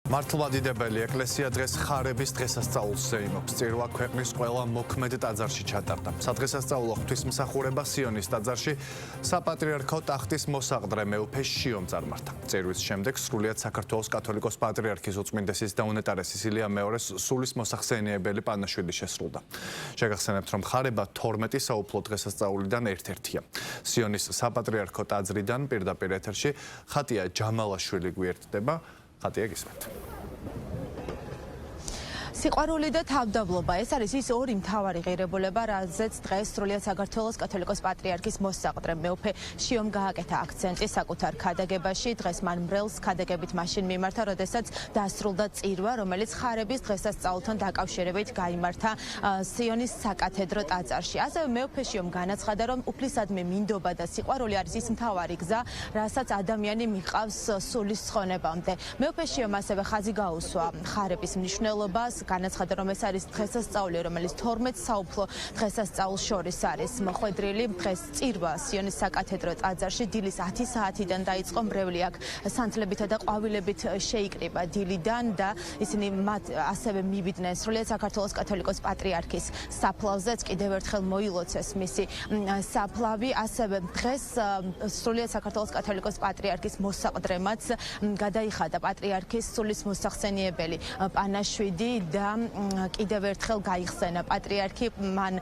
მართლმადიდებელი ეკლესია დღეს ხარების დღესასწაულს ზეიმობს. წირვა ქვეყნის ყველა მოქმედ ტაძარში ჩატარდა. სადღესასწაულო ღვთისმსახურება სიონის ტაძარში საპატრიარქო ტახტის მოსაყდრე მეუფე შიომ წარმართა. წირვის შემდეგ სრულიად საქართველოს კათოლიკოს პატრიარქის უწმინდესის და უნეტარესის ილია მეორეს სულის მოსახსენიებელი პანაშვიდი შესრულდა. შეგახსენებთ, რომ ხარება 12 საუფლო დღესასწაულიდან ერთ-ერთია. სიონის საპატრიარქო ტაძრიდან პირდაპირ ეთერში ხატია ჯამალაშვილი გვერდდება. ხატია გისმენთ. სიყვარული და თავდაბლობა ეს არის ის ორი მთავარი ღირებულება, რაზეც დღეს სრულიად საქართველოს კათოლიკოს პატრიარქის მოსაყდრე მეუფე შიომ გააკეთა აქცენტი საკუთარ ქადაგებაში. დღეს მან მრევლს ქადაგებით მაშინ მიმართა, როდესაც დასრულდა წირვა, რომელიც ხარების დღესასწაულთან დაკავშირებით გაიმართა სიონის საკათედრო ტაძარში. ასევე მეუფე შიომ განაცხადა, რომ უფლისადმი მინდობა და სიყვარული არის ის მთავარი გზა, რასაც ადამიანი მიჰყავს სულის ცხონებამდე. მეუფე შიომ ასევე ხაზი გაუსვა ხარების მნიშვნელობას. განაცხადა, რომ ეს არის დღესასწაული, რომელიც 12 საუფლო დღესასწაულს შორის არის მოხვედრილი. დღეს წირვა სიონის საკათედრო ტაძარში დილის 10 საათიდან დაიწყო. მრევლი აქ სანთლებითა და ყვავილებით შეიკრიბა დილიდან და ისინი მათ ასევე მივიდნენ სრულიად საქართველოს კათოლიკოს პატრიარქის საფლავზეც. კიდევ ერთხელ მოილოცეს მისი საფლავი. ასევე დღეს სრულიად საქართველოს კათოლიკოს პატრიარქის მოსაყდრემაც გადაიხადა პატრიარქის სულის მოსახსენიებელი პანაშვიდი და კიდევ ერთხელ გაიხსენა პატრიარქი მან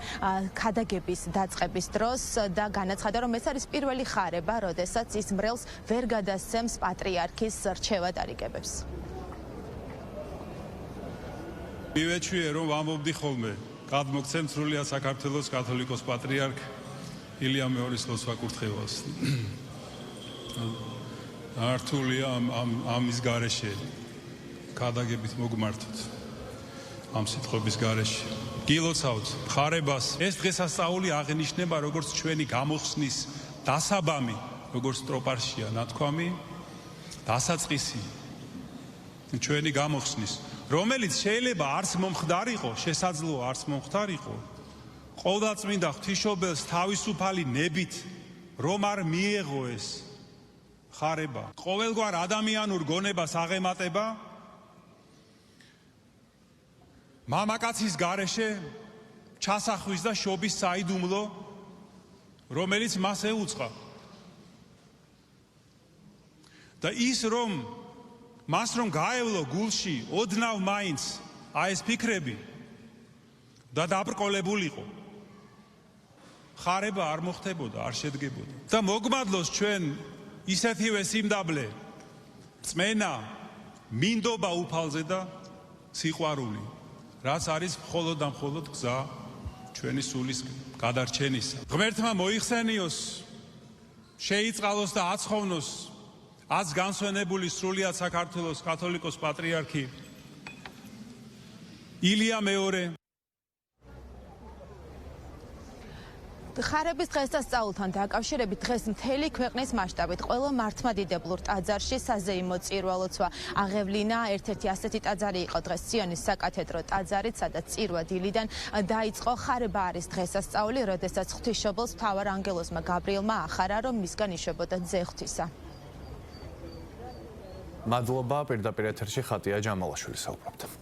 ქადაგების დაწყების დროს და განაცხადა, რომ ეს არის პირველი ხარება, როდესაც ის მრევლს ვერ გადასცემს პატრიარქის რჩევა დარიგებებს. მივეჩვიე, რომ ვამბობდი ხოლმე, გადმოგცემ სრულიად საქართველოს კათოლიკოს პატრიარქ ილია მეორის ლოცვა-კურთხევას. ართულია ამის გარეშე ქადაგებით მოგმართოთ. ამ სიტყვების გარეშე გილოცავთ ხარებას. ეს დღესასწაული აღინიშნება როგორც ჩვენი გამოხსნის დასაბამი, როგორც ტროპარშია ნათქვამი, დასაწყისი ჩვენი გამოხსნის, რომელიც შეიძლება არც მომხდარიყო, შესაძლოა არც მომხდარიყო, ყოვლადწმინდა ღვთისმშობელს თავისუფალი ნებით რომ არ მიეღო ეს ხარება, ყოველგვარ ადამიანურ გონებას აღემატება მამაკაცის გარეშე ჩასახვის და შობის საიდუმლო, რომელიც მას ეუწყა. და ის მას რომ გაევლო გულში ოდნავ მაინც ეს ფიქრები და დაბრკოლებულიყო, ხარება არ მოხდებოდა, არ შედგებოდა. და მოგმადლოს ჩვენ ისეთივე სიმდაბლე, წმენა, მინდობა უფალზე და სიყვარული, რაც არის მხოლოდ და მხოლოდ გზა ჩვენი სულის გადარჩენისა. ღმერთმა მოიხსენიოს, შეიწყალოს და აცხოვნოს აც განსვენებული სრულიად საქართველოს კათოლიკოს პატრიარქი ილია მეორე. ხარების დღესასწაულთან დაკავშირებით დღეს მთელი ქვეყნის მასშტაბით ყველა მართლმადიდებლურ ტაძარში საზეიმო წირვა-ლოცვა აღევლინა. ერთ-ერთი ასეთი ტაძარი იყო დღეს სიონის საკათედრო ტაძარი, სადაც წირვა დილიდან დაიწყო. ხარება არის დღესასწაული, როდესაც ღვთისმშობელს მთავარ ანგელოზმა გაბრიელმა ახარა, რომ მისგან იშვებოდა ძე ღვთისა. მადლობა, პირდაპირ ეთერში ხატია ჯამალაშვილი საუბრობდა.